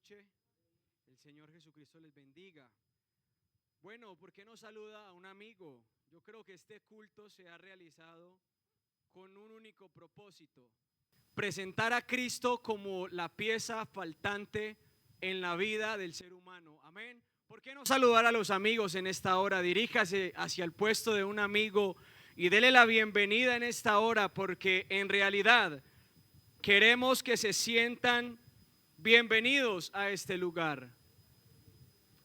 noche. El Señor Jesucristo les bendiga. Bueno, ¿por qué no saluda a un amigo? Yo creo que este culto se ha realizado con un único propósito: presentar a Cristo como la pieza faltante en la vida del ser humano. Amén. ¿Por qué no saludar a los amigos en esta hora? Diríjase hacia el puesto de un amigo y dele la bienvenida en esta hora, porque en realidad queremos que se sientan bienvenidos a este lugar.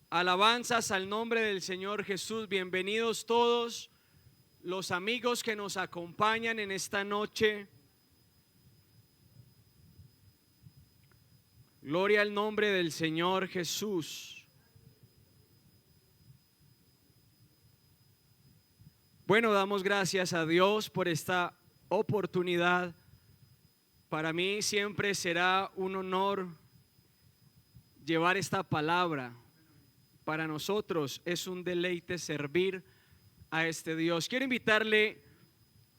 Alabanzas al nombre del Señor Jesús. Bienvenidos todos los amigos que nos acompañan en esta noche. Gloria al nombre del Señor Jesús. Bueno, damos gracias a Dios por esta oportunidad. Para mí siempre será un honor llevar esta palabra. Para nosotros es un deleite servir a este Dios. Quiero invitarle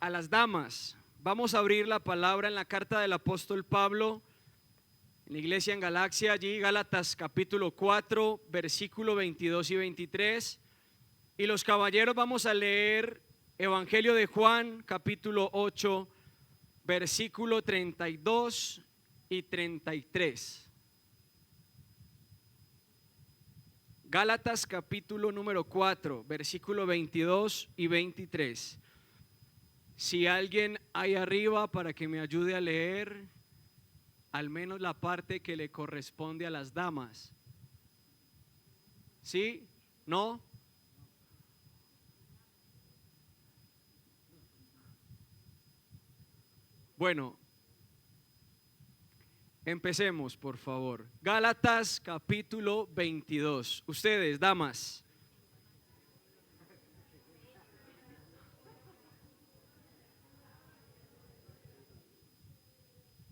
a las damas. Vamos a abrir la palabra en la carta del apóstol Pablo, en la iglesia en Galaxia, allí Gálatas capítulo 4, versículo 22 y 23. Y los caballeros vamos a leer Evangelio de Juan capítulo 8, versículo 32 y 33. Gálatas capítulo número 4, versículo 22 y 23. Si alguien hay arriba para que me ayude a leer al menos la parte que le corresponde a las damas. ¿Sí? ¿No? Bueno, empecemos, por favor. Gálatas capítulo 22. Ustedes, damas.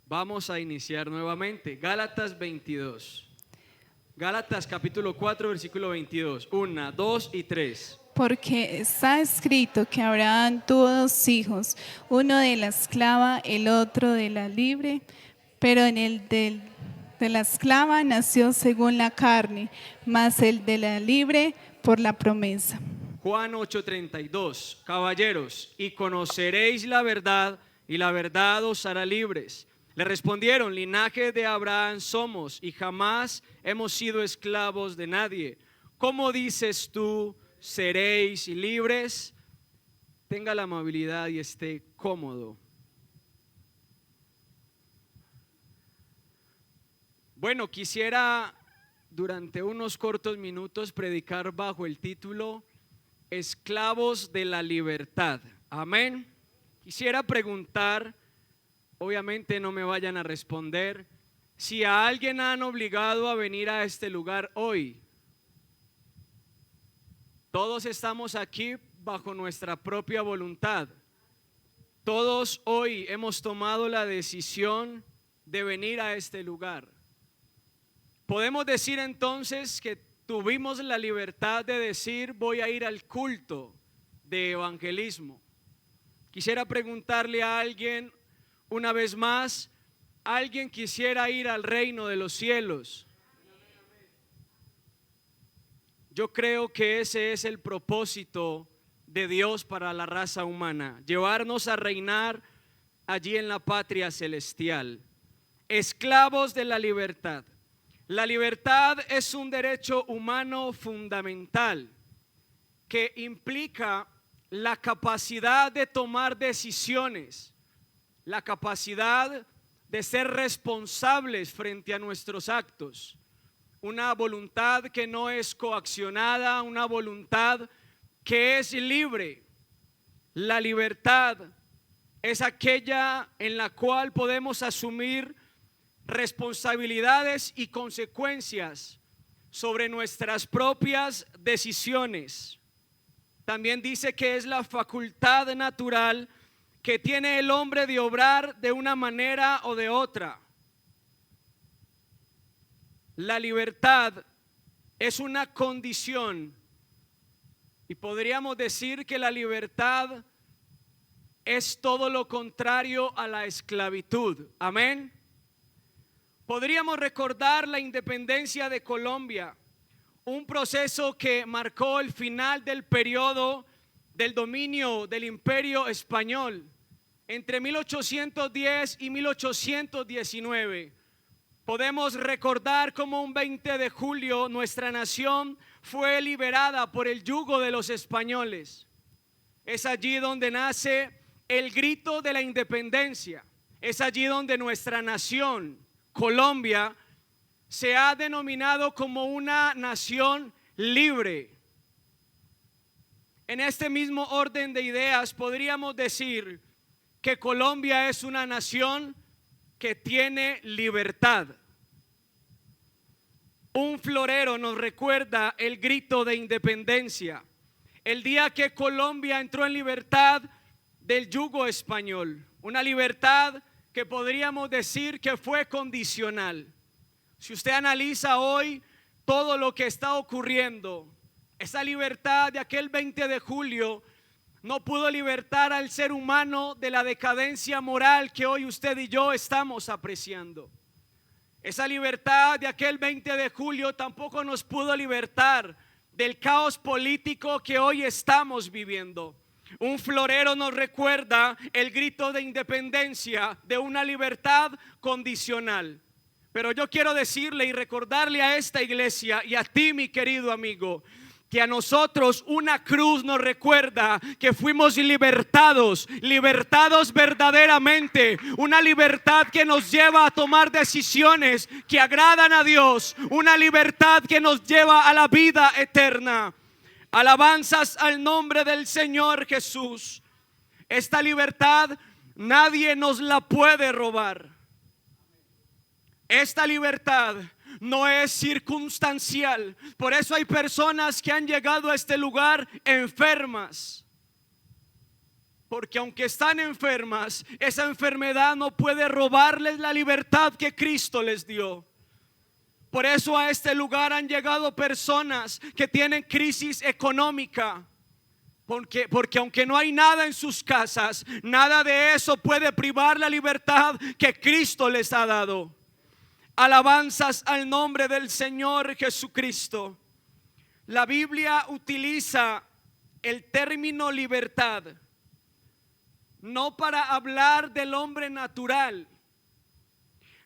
Vamos a iniciar nuevamente. Gálatas 22. Gálatas capítulo 4, versículo 22. 1, 2 y 3. Porque está escrito que Abraham tuvo dos hijos, uno de la esclava, el otro de la libre, pero en el de la esclava nació según la carne, mas el de la libre por la promesa. Juan 8:32. Caballeros, y conoceréis la verdad, y la verdad os hará libres. Le respondieron: linaje de Abraham somos, y jamás hemos sido esclavos de nadie. ¿Cómo dices tú, seréis libres? Tenga la amabilidad y esté cómodo. Bueno, quisiera durante unos cortos minutos predicar bajo el título Esclavos de la libertad. Amén. Quisiera preguntar, obviamente no me vayan a responder, si a alguien han obligado a venir a este lugar hoy. Todos estamos aquí bajo nuestra propia voluntad. Todos hoy hemos tomado la decisión de venir a este lugar. Podemos decir entonces que tuvimos la libertad de decir: voy a ir al culto de evangelismo. Quisiera preguntarle a alguien una vez más: ¿alguien quisiera ir al reino de los cielos? Yo creo que ese es el propósito de Dios para la raza humana: llevarnos a reinar allí en la patria celestial. Esclavos de la libertad. La libertad es un derecho humano fundamental que implica la capacidad de tomar decisiones, la capacidad de ser responsables frente a nuestros actos, una voluntad que no es coaccionada, una voluntad que es libre. La libertad es aquella en la cual podemos asumir responsabilidades y consecuencias sobre nuestras propias decisiones. También dice que es la facultad natural que tiene el hombre de obrar de una manera o de otra. La libertad es una condición, y podríamos decir que la libertad es todo lo contrario a la esclavitud. Amén. podríamos recordar la independencia de Colombia, un proceso que marcó el final del periodo del dominio del Imperio Español entre 1810 y 1819. Podemos recordar cómo un 20 de julio nuestra nación fue liberada por el yugo de los españoles. Es allí donde nace el grito de la independencia. Es allí donde nuestra nación, Colombia, se ha denominado como una nación libre. En este mismo orden de ideas podríamos decir que Colombia es una nación que tiene libertad. Un florero nos recuerda el grito de independencia, el día que Colombia entró en libertad del yugo español, una libertad que podríamos decir que fue condicional. Si usted analiza hoy todo lo que está ocurriendo, esa libertad de aquel 20 de julio no pudo libertar al ser humano de la decadencia moral que hoy usted y yo estamos apreciando. Esa libertad de aquel 20 de julio tampoco nos pudo libertar del caos político que hoy estamos viviendo. Un florero nos recuerda el grito de independencia de una libertad condicional. Pero yo quiero decirle y recordarle a esta iglesia y a ti, mi querido amigo, que a nosotros una cruz nos recuerda que fuimos libertados verdaderamente, una libertad que nos lleva a tomar decisiones que agradan a Dios, una libertad que nos lleva a la vida eterna. Alabanzas al nombre del Señor Jesús. Esta libertad nadie nos la puede robar. Esta libertad no es circunstancial. Por eso hay personas que han llegado a este lugar enfermas. Porque aunque están enfermas, esa enfermedad no puede robarles la libertad que Cristo les dio. Por eso a este lugar han llegado personas que tienen crisis económica. Porque aunque no hay nada en sus casas, nada de eso puede privar la libertad que Cristo les ha dado. Alabanzas al nombre del Señor Jesucristo. La Biblia utiliza el término libertad no para hablar del hombre natural.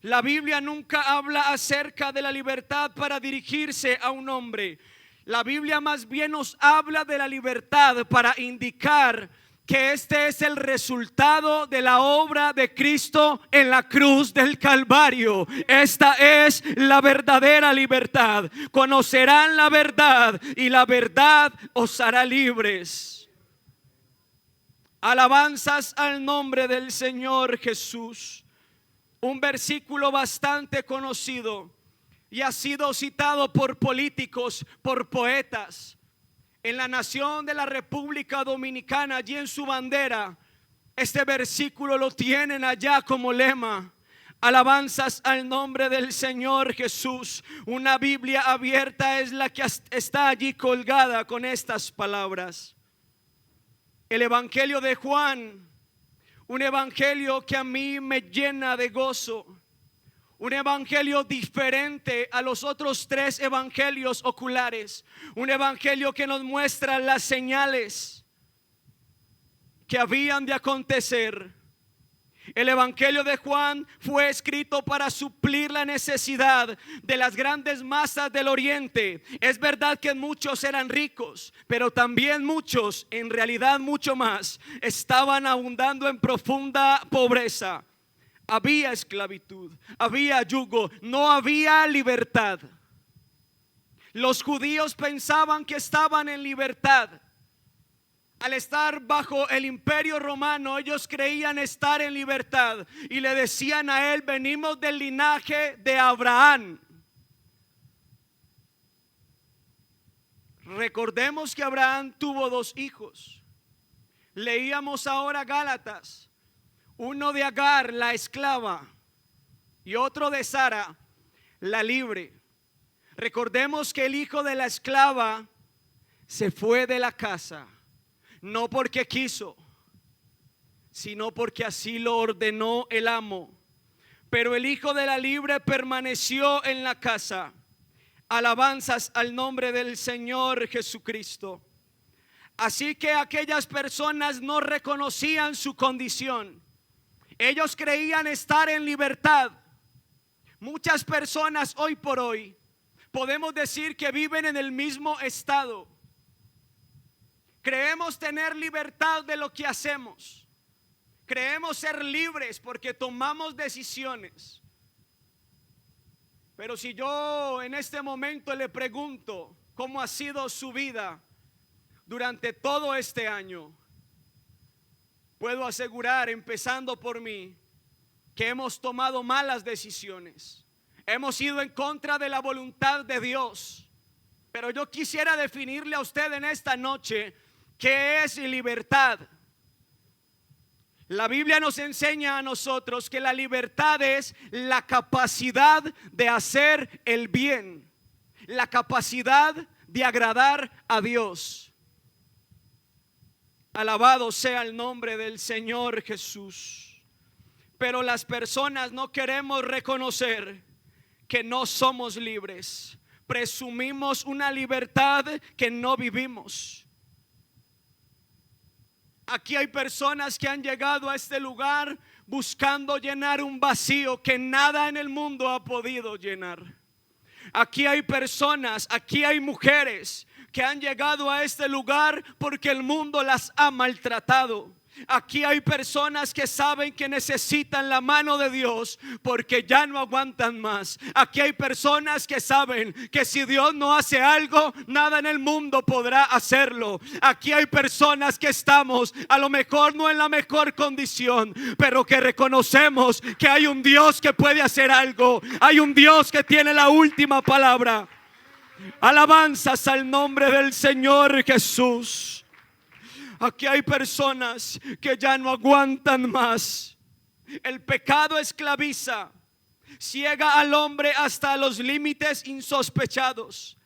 La Biblia nunca habla acerca de la libertad para dirigirse a un hombre. La Biblia más bien nos habla de la libertad para indicar que este es el resultado de la obra de Cristo en la cruz del Calvario. Esta es la verdadera libertad. Conocerán la verdad y la verdad os hará libres. Alabanzas al nombre del Señor Jesús. Un versículo bastante conocido y ha sido citado por políticos, por poetas. En la nación de la República Dominicana, allí en su bandera, este versículo lo tienen allá como lema. Alabanzas al nombre del Señor Jesús. Una Biblia abierta es la que está allí colgada con estas palabras. El Evangelio de Juan, un evangelio que a mí me llena de gozo. Un evangelio diferente a los otros tres evangelios oculares. Un evangelio que nos muestra las señales que habían de acontecer. El evangelio de Juan fue escrito para suplir la necesidad de las grandes masas del oriente. Es verdad que muchos eran ricos, pero también muchos, en realidad mucho más, estaban abundando en profunda pobreza. Había esclavitud, había yugo, no había libertad. Los judíos pensaban que estaban en libertad. Al estar bajo el imperio romano, ellos creían estar en libertad y le decían a él: venimos del linaje de Abraham. Recordemos que Abraham tuvo 2 hijos. Leíamos ahora Gálatas. Uno de Agar, la esclava, y otro de Sara, la libre. Recordemos que el hijo de la esclava se fue de la casa, no porque quiso, sino porque así lo ordenó el amo. pero el hijo de la libre permaneció en la casa. Alabanzas al nombre del Señor Jesucristo. Así que aquellas personas no reconocían su condición. Ellos creían estar en libertad. Muchas personas hoy por hoy podemos decir que viven en el mismo estado. Creemos tener libertad de lo que hacemos. Creemos ser libres porque tomamos decisiones. Pero si yo en este momento le pregunto cómo ha sido su vida durante todo este año, puedo asegurar, empezando por mí, que hemos tomado malas decisiones. Hemos ido en contra de la voluntad de Dios. Pero yo quisiera definirle a usted en esta noche qué es libertad. La Biblia nos enseña a nosotros que la libertad es la capacidad de hacer el bien, la capacidad de agradar a Dios. Alabado sea el nombre del Señor Jesús. Pero las personas no queremos reconocer que no somos libres. Presumimos una libertad que no vivimos. Aquí hay personas que han llegado a este lugar buscando llenar un vacío que nada en el mundo ha podido llenar. Aquí hay personas, aquí hay mujeres que han llegado a este lugar porque el mundo las ha maltratado. Aquí hay personas que saben que necesitan la mano de Dios porque ya no aguantan más. Aquí hay personas que saben que si Dios no hace algo, nada en el mundo podrá hacerlo. Aquí hay personas que estamos a lo mejor no en la mejor condición, pero que reconocemos que hay un Dios que puede hacer algo. Hay un Dios que tiene la última palabra. Alabanzas al nombre del Señor Jesús. Aquí hay personas que ya no aguantan más. El pecado esclaviza, ciega al hombre hasta los límites insospechados.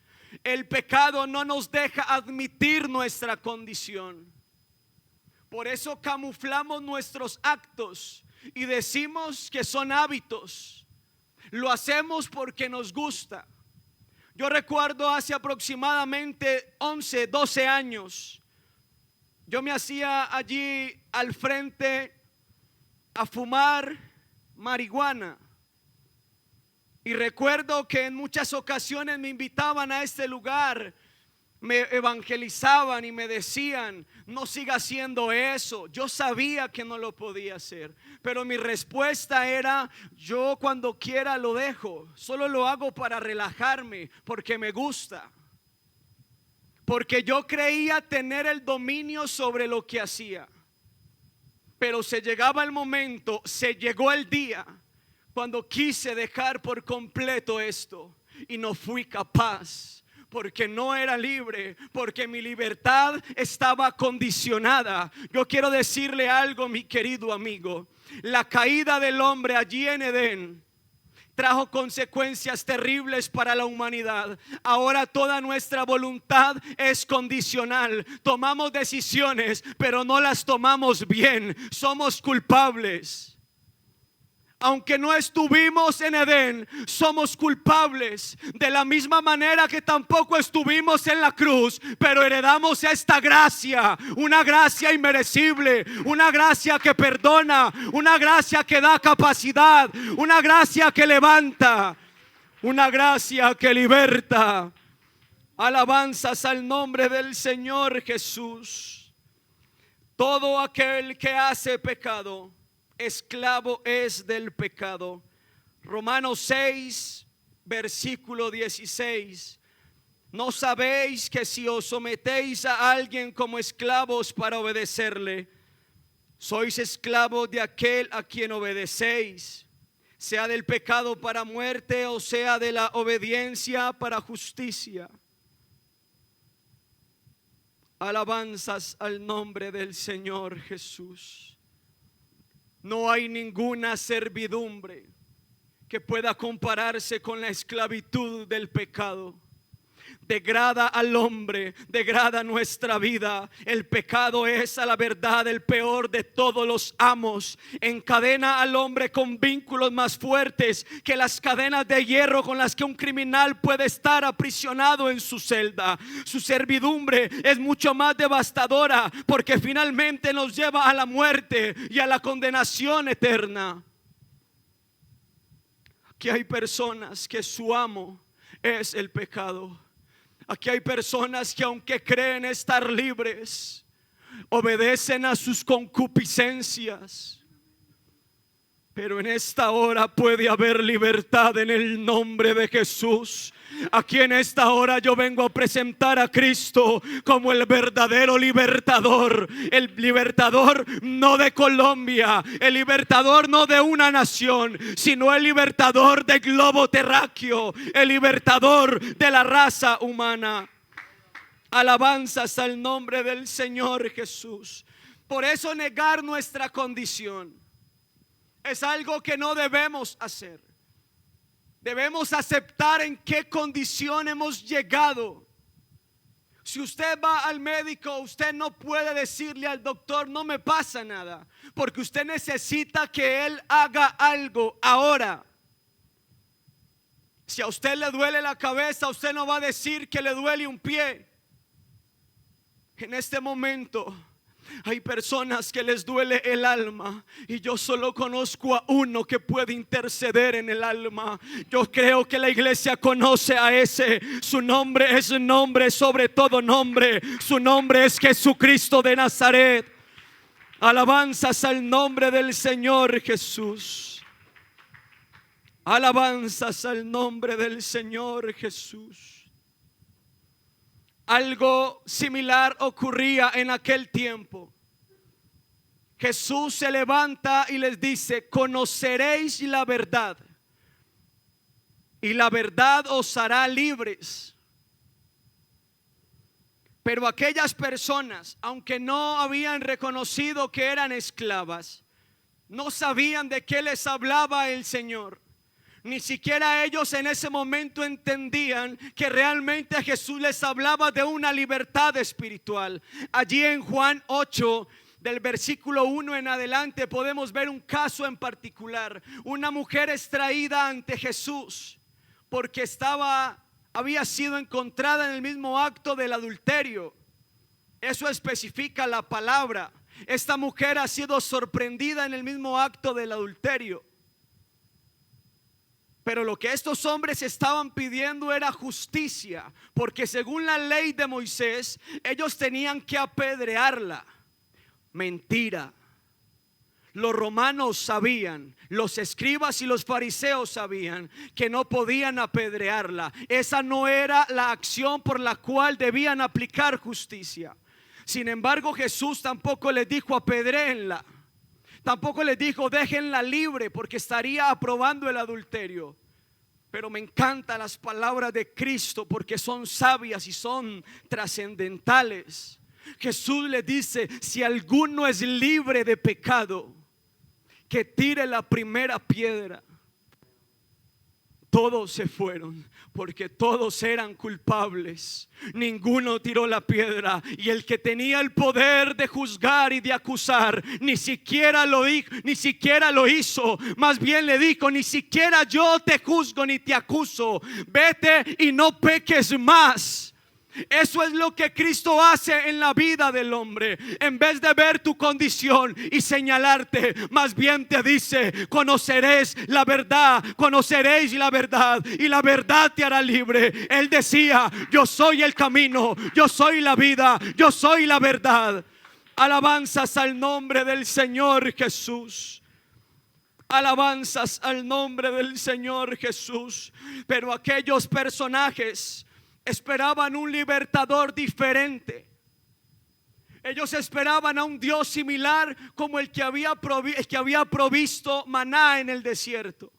El pecado no nos deja admitir nuestra condición. Por eso camuflamos nuestros actos y decimos que son hábitos. Lo hacemos porque nos gusta. Yo recuerdo hace aproximadamente 11, 12 años. Yo me hacía allí al frente a fumar marihuana. Y recuerdo que en muchas ocasiones me invitaban a este lugar, me evangelizaban y me decían: no siga haciendo eso. Yo sabía que no lo podía hacer, pero mi respuesta era: yo cuando quiera lo dejo, solo lo hago para relajarme, porque me gusta. Porque yo creía tener el dominio sobre lo que hacía. Pero se llegaba el momento, se llegó el día cuando quise dejar por completo esto y no fui capaz, porque no era libre, porque mi libertad estaba condicionada. Yo quiero decirle algo, mi querido amigo. La caída del hombre allí en Edén trajo consecuencias terribles para la humanidad. Ahora toda nuestra voluntad es condicional. Tomamos decisiones, pero no las tomamos bien. Somos culpables. Aunque no estuvimos en Edén, somos culpables. De la misma manera que tampoco estuvimos en la cruz, pero heredamos esta gracia, una gracia inmerecible, una gracia que perdona, una gracia que da capacidad, una gracia que levanta, una gracia que liberta. Alabanzas al nombre del Señor Jesús. Todo aquel que hace pecado, esclavo es del pecado. Romanos 6, versículo 16. ¿No sabéis que si os sometéis a alguien como esclavos para obedecerle, sois esclavos de aquel a quien obedecéis, sea del pecado para muerte o sea de la obediencia para justicia? Alabanzas al nombre del Señor Jesús. No hay ninguna servidumbre que pueda compararse con la esclavitud del pecado. degrada al hombre, degrada nuestra vida. El pecado es, a la verdad, el peor de todos los amos. Encadena al hombre con vínculos más fuertes que las cadenas de hierro con las que un criminal puede estar aprisionado en su celda. Su servidumbre es mucho más devastadora, porque finalmente nos lleva a la muerte y a la condenación eterna. Aquí hay personas que su amo es el pecado. Aquí hay personas que, aunque creen estar libres, obedecen a sus concupiscencias. Pero en esta hora puede haber libertad en el nombre de Jesús. Aquí en esta hora yo vengo a presentar a Cristo como el verdadero libertador. El libertador no de Colombia, el libertador no de una nación, sino el libertador del globo terráqueo, el libertador de la raza humana. Alabanzas al nombre del Señor Jesús. Por eso negar nuestra condición es algo que no debemos hacer. Debemos aceptar en qué condición hemos llegado. Si usted va al médico, usted no puede decirle al doctor: no me pasa nada, porque usted necesita que él haga algo ahora. Si a usted le duele la cabeza, usted no va a decir que le duele un pie. En este momento hay personas que les duele el alma, y yo solo conozco a uno que puede interceder en el alma. Yo creo que la iglesia conoce a ese. Su nombre es un nombre sobre todo nombre. Su nombre es Jesucristo de Nazaret. Alabanzas al nombre del Señor Jesús. Alabanzas al nombre del Señor Jesús. Algo similar ocurría en aquel tiempo. Jesús se levanta y les dice: conoceréis la verdad, y la verdad os hará libres. Pero aquellas personas, aunque no habían reconocido que eran esclavas, no sabían de qué les hablaba el Señor. Ni siquiera ellos en ese momento entendían que realmente Jesús les hablaba de una libertad espiritual. Allí en Juan 8, del versículo 1 en adelante, podemos ver un caso en particular. Una mujer es traída ante Jesús porque había sido encontrada en el mismo acto del adulterio. Eso especifica la palabra. Esta mujer ha sido sorprendida en el mismo acto del adulterio. Pero lo que estos hombres estaban pidiendo era justicia, porque según la ley de Moisés, ellos tenían que apedrearla. Mentira. Los romanos sabían, los escribas y los fariseos sabían que no podían apedrearla. Esa no era la acción por la cual debían aplicar justicia. Sin embargo, Jesús tampoco les dijo: apedréenla. Tampoco les dijo: déjenla libre, porque estaría aprobando el adulterio. Pero me encantan las palabras de Cristo, porque son sabias y son trascendentales. Jesús les dice: si alguno es libre de pecado, que tire la primera piedra. Todos se fueron, porque todos eran culpables. Ninguno tiró la piedra, y el que tenía el poder de juzgar y de acusar ni siquiera lo dijo, ni siquiera lo hizo. Más bien le dijo: ni siquiera yo te juzgo ni te acuso, vete y no peques más. Eso es lo que Cristo hace en la vida del hombre. En vez de ver tu condición y señalarte, más bien te dice: conoceréis la verdad, conoceréis la verdad, y la verdad te hará libre. Él decía: yo soy el camino, yo soy la vida, yo soy la verdad. Alabanzas al nombre del Señor Jesús. Alabanzas al nombre del Señor Jesús. Pero aquellos personajes esperaban un libertador diferente. Ellos esperaban a un Dios similar como el que había provisto maná en el desierto.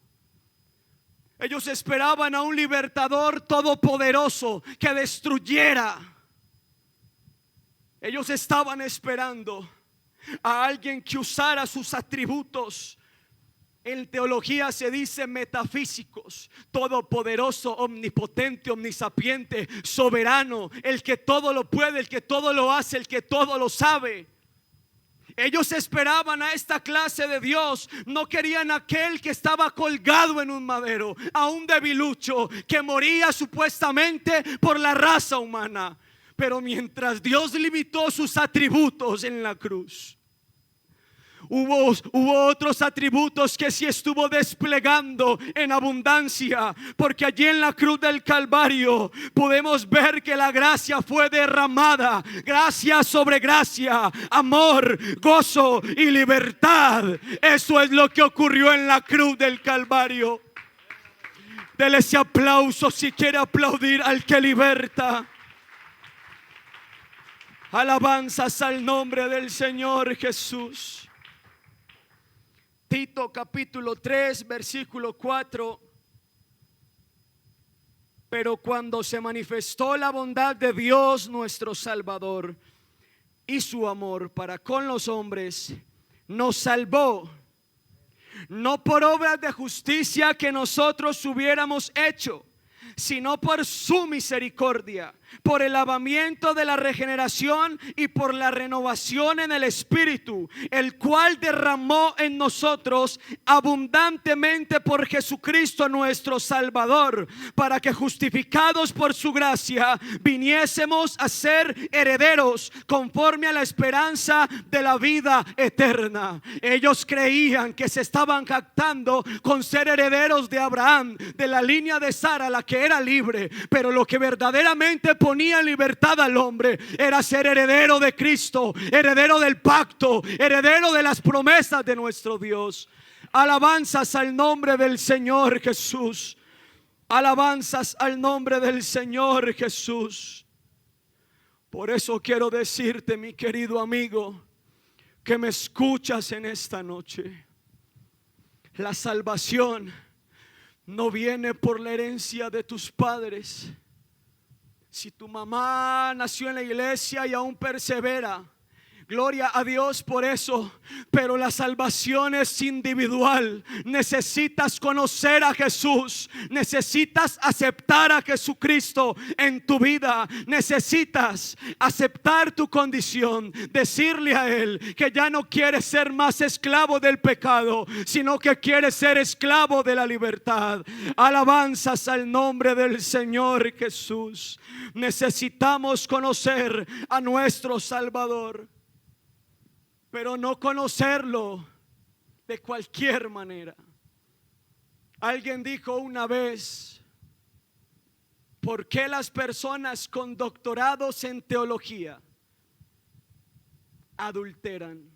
Ellos esperaban a un libertador todopoderoso que destruyera. Ellos estaban esperando a alguien que usara sus atributos En teología se dice metafísicos, todopoderoso, omnipotente, omnisapiente, soberano, el que todo lo puede, el que todo lo hace, el que todo lo sabe. Ellos esperaban a esta clase de Dios, no querían aquel que estaba colgado en un madero, a un debilucho que moría supuestamente por la raza humana. Pero mientras Dios limitó sus atributos en la cruz, hubo otros atributos que sí estuvo desplegando en abundancia, porque allí en la cruz del Calvario podemos ver que la gracia fue derramada, gracia sobre gracia, amor, gozo y libertad. Eso es lo que ocurrió en la cruz del Calvario. Dele ese aplauso si quiere aplaudir al que liberta. Alabanzas al nombre del Señor Jesús. Tito capítulo 3 versículo 4. Pero cuando se manifestó la bondad de Dios nuestro Salvador y su amor para con los hombres, nos salvó, no por obras de justicia que nosotros hubiéramos hecho, sino por su misericordia, por el lavamiento de la regeneración y por la renovación en el Espíritu, el cual derramó en nosotros abundantemente por Jesucristo nuestro Salvador, para que justificados por su gracia viniésemos a ser herederos conforme a la esperanza de la vida eterna. Ellos creían que se estaban jactando con ser herederos de Abraham, de la línea de Sara, la que era libre, pero lo que verdaderamente ponía en libertad al hombre era ser heredero de Cristo, heredero del pacto, heredero de las promesas de nuestro Dios. Alabanzas al nombre del Señor Jesús. Alabanzas al nombre del Señor Jesús. Por eso quiero decirte, mi querido amigo, que me escuchas en esta noche, la salvación no viene por la herencia de tus padres. Si tu mamá nació en la iglesia y aún persevera, gloria a Dios por eso, pero la salvación es individual. Necesitas conocer a Jesús, necesitas aceptar a Jesucristo en tu vida, necesitas aceptar tu condición, decirle a Él que ya no quieres ser más esclavo del pecado, sino que quieres ser esclavo de la libertad. Alabanzas al nombre del Señor Jesús. Necesitamos conocer a nuestro Salvador, pero no conocerlo de cualquier manera. Alguien dijo una vez: ¿por qué las personas con doctorados en teología adulteran?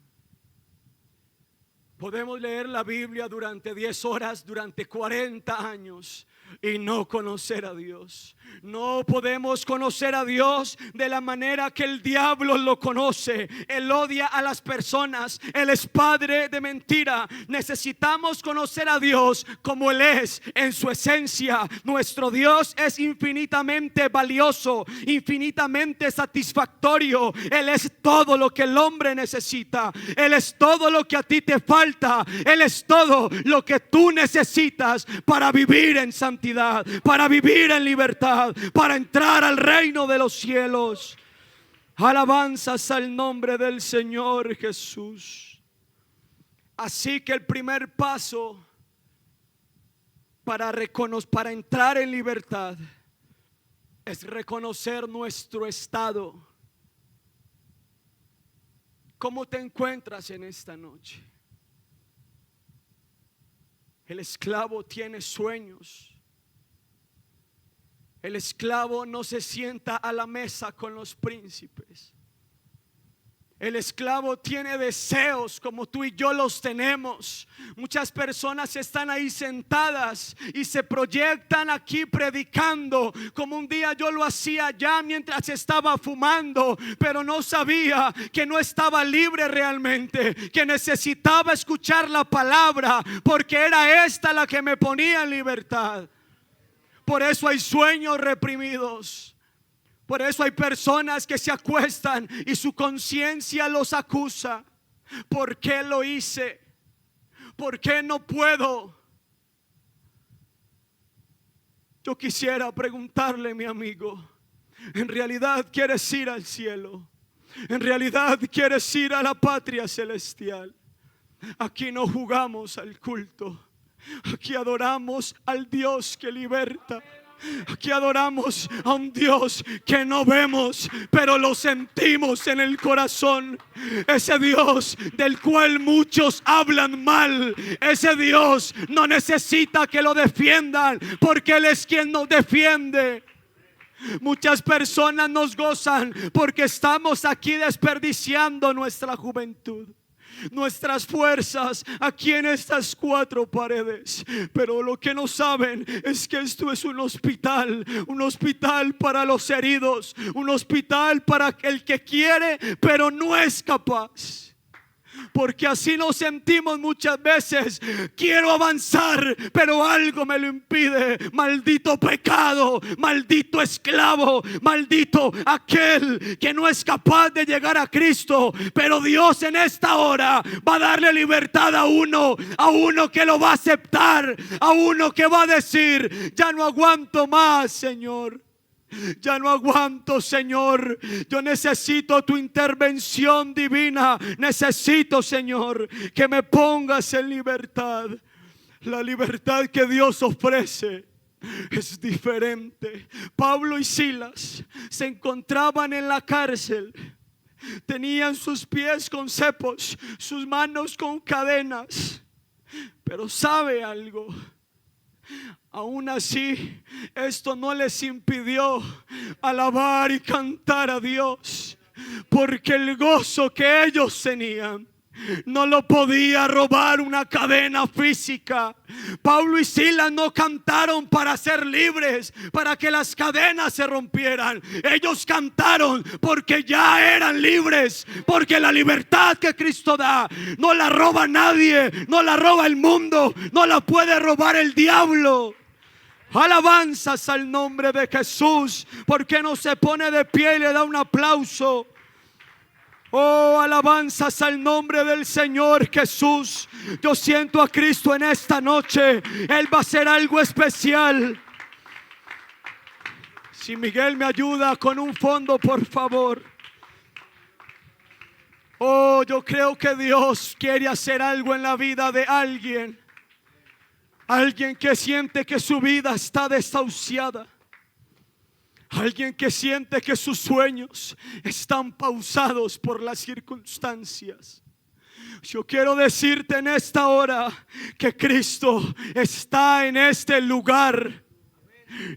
Podemos leer la Biblia durante 10 horas, durante 40 años y no conocer a Dios. No podemos conocer a Dios de la manera que el diablo lo conoce. Él odia a las personas, Él es padre de mentira. Necesitamos conocer a Dios como Él es en su esencia. Nuestro Dios es infinitamente valioso, infinitamente satisfactorio. Él es todo lo que el hombre necesita. Él es todo lo que a ti te falta. Él es todo lo que tú necesitas para vivir en santidad, para vivir en libertad, para entrar al reino de los cielos. Alabanzas al nombre del Señor Jesús. Así que el primer paso para entrar en libertad es reconocer nuestro estado. ¿Cómo te encuentras en esta noche? El esclavo tiene sueños. El esclavo no se sienta a la mesa con los príncipes. El esclavo tiene deseos como tú y yo los tenemos. Muchas personas están ahí sentadas y se proyectan aquí predicando, como un día yo lo hacía ya mientras estaba fumando, pero no sabía que no estaba libre realmente, que necesitaba escuchar la palabra, porque era esta la que me ponía en libertad. Por eso hay sueños reprimidos. Por eso hay personas que se acuestan y su conciencia los acusa. ¿Por qué lo hice? ¿Por qué no puedo? Yo quisiera preguntarle, mi amigo, ¿en realidad quieres ir al cielo? ¿En realidad quieres ir a la patria celestial? Aquí no jugamos al culto. Aquí adoramos al Dios que liberta. Aquí adoramos a un Dios que no vemos, pero lo sentimos en el corazón. Ese Dios del cual muchos hablan mal. Ese Dios no necesita que lo defiendan, porque Él es quien nos defiende. Muchas personas nos gozan porque estamos aquí desperdiciando nuestra juventud, nuestras fuerzas aquí en estas cuatro paredes. Pero lo que no saben es que esto es un hospital para los heridos, un hospital para el que quiere pero no es capaz. Porque así nos sentimos muchas veces. Quiero avanzar, pero algo me lo impide. Maldito pecado, maldito esclavo, maldito aquel que no es capaz de llegar a Cristo. Pero Dios en esta hora va a darle libertad a uno que lo va a aceptar, a uno que va a decir: ya no aguanto más, Señor. Ya no aguanto, Señor. Yo necesito tu intervención divina. Necesito, Señor, que me pongas en libertad. La libertad que Dios ofrece es diferente. Pablo y Silas se encontraban en la cárcel. Tenían sus pies con cepos, sus manos con cadenas. Pero ¿sabe algo? Aún así, esto no les impidió alabar y cantar a Dios, porque el gozo que ellos tenían no lo podía robar una cadena física. Pablo y Silas no cantaron para ser libres, para que las cadenas se rompieran. Ellos cantaron porque ya eran libres, porque la libertad que Cristo da no la roba nadie, no la roba el mundo, no la puede robar el diablo. Alabanzas al nombre de Jesús. ¿Por qué no se pone de pie y le da un aplauso? Oh, alabanzas al nombre del Señor Jesús. Yo siento a Cristo en esta noche. Él va a hacer algo especial. Si Miguel me ayuda con un fondo, por favor. Oh, yo creo que Dios quiere hacer algo en la vida de alguien. Alguien que siente que su vida está desahuciada. Alguien que siente que sus sueños están pausados por las circunstancias. Yo quiero decirte en esta hora que Cristo está en este lugar.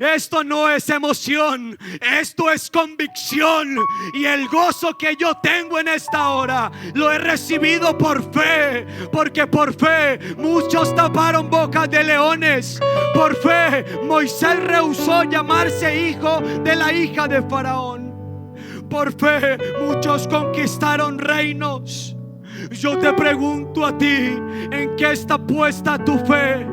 Esto no es emoción, esto es convicción. Y el gozo que yo tengo en esta hora lo he recibido por fe. Porque por fe muchos taparon bocas de leones. Por fe Moisés rehusó llamarse hijo de la hija de Faraón. Por fe muchos conquistaron reinos. Yo te pregunto a ti, ¿en qué está puesta tu fe?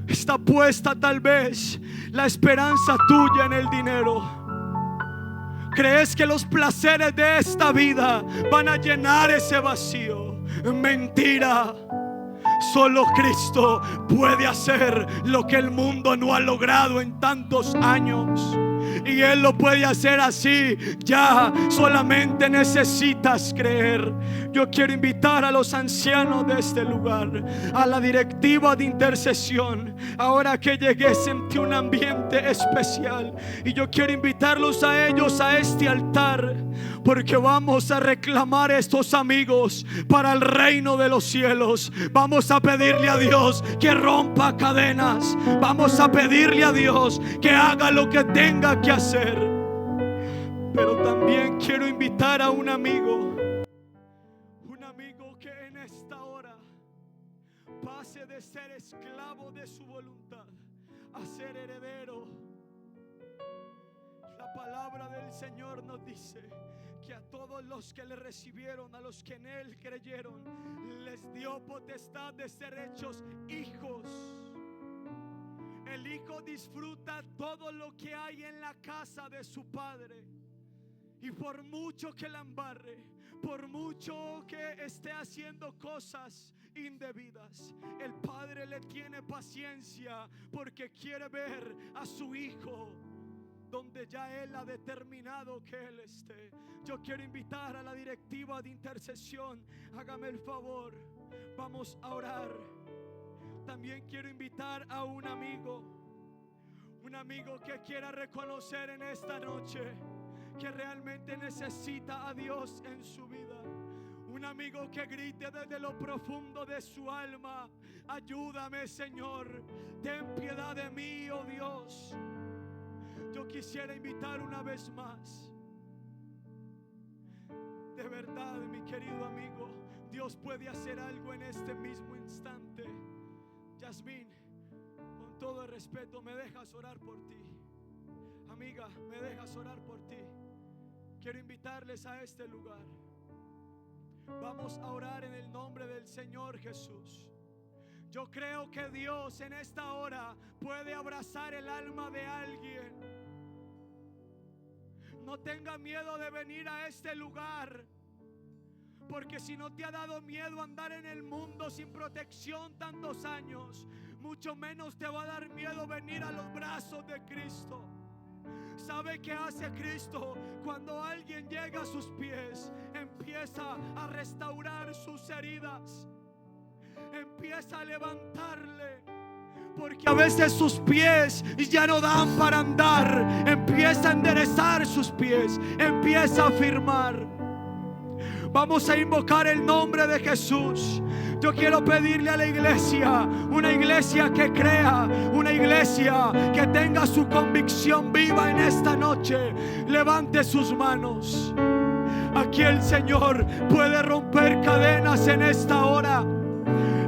Está puesta tal vez la esperanza tuya en el dinero. ¿Crees que los placeres de esta vida van a llenar ese vacío? Mentira. Solo Cristo puede hacer lo que el mundo no ha logrado en tantos años. Y Él lo puede hacer así. Ya solamente necesitas creer. Yo quiero invitar a los ancianos de este lugar, a la directiva de intercesión. Ahora que llegué sentí un ambiente especial. Y yo quiero invitarlos a ellos a este altar, porque vamos a reclamar a estos amigos para el reino de los cielos. Vamos a pedirle a Dios que rompa cadenas. Vamos a pedirle a Dios que haga lo que tenga que hacer. Pero también quiero invitar a un amigo que en esta hora pase de ser esclavo de su voluntad a ser heredero. La palabra del Señor nos dice que a todos los que le recibieron, a los que en Él creyeron, les dio potestad de ser hechos hijos. El hijo disfruta todo lo que hay en la casa de su padre. Y por mucho que la embarre, Por mucho que esté haciendo cosas indebidas, el Padre le tiene paciencia porque quiere ver a su hijo donde ya Él ha determinado que Él esté. Yo quiero invitar a la directiva de intercesión, hágame el favor, vamos a orar. También quiero invitar a un amigo que quiera reconocer en esta noche que realmente necesita a Dios en su vida. Un amigo que grite desde lo profundo de su alma: ayúdame, Señor, ten piedad de mí, oh Dios. Yo quisiera invitar una vez más. De verdad, mi querido amigo, Dios puede hacer algo en este mismo instante. Yasmín, con todo el respeto, ¿me dejas orar por ti? Amiga, ¿me dejas orar por ti? Quiero invitarles a este lugar. Vamos a orar en el nombre del Señor Jesús. Yo creo que Dios en esta hora puede abrazar el alma de alguien. No tenga miedo de venir a este lugar, porque si no te ha dado miedo andar en el mundo sin protección tantos años, mucho menos te va a dar miedo venir a los brazos de Cristo. ¿Sabe qué hace Cristo? Cuando alguien llega a sus pies, empieza a restaurar sus heridas, empieza a levantarle. Porque a veces sus pies ya no dan para andar. Empieza a enderezar sus pies, empieza a firmar. Vamos a invocar el nombre de Jesús. Yo quiero pedirle a la iglesia, una iglesia que crea, una iglesia que tenga su convicción viva en esta noche. Levante sus manos. Aquí el Señor puede romper cadenas en esta hora.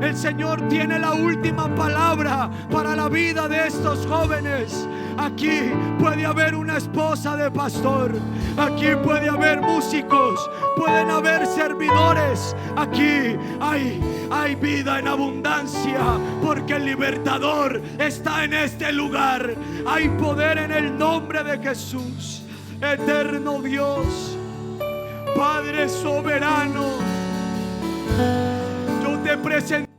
El Señor tiene la última palabra para la vida de estos jóvenes. Aquí puede haber una esposa de pastor. Aquí puede haber músicos. Pueden haber servidores. Aquí hay vida en abundancia, porque el libertador está en este lugar. Hay poder en el nombre de Jesús. Eterno Dios, Padre soberano, yo te presento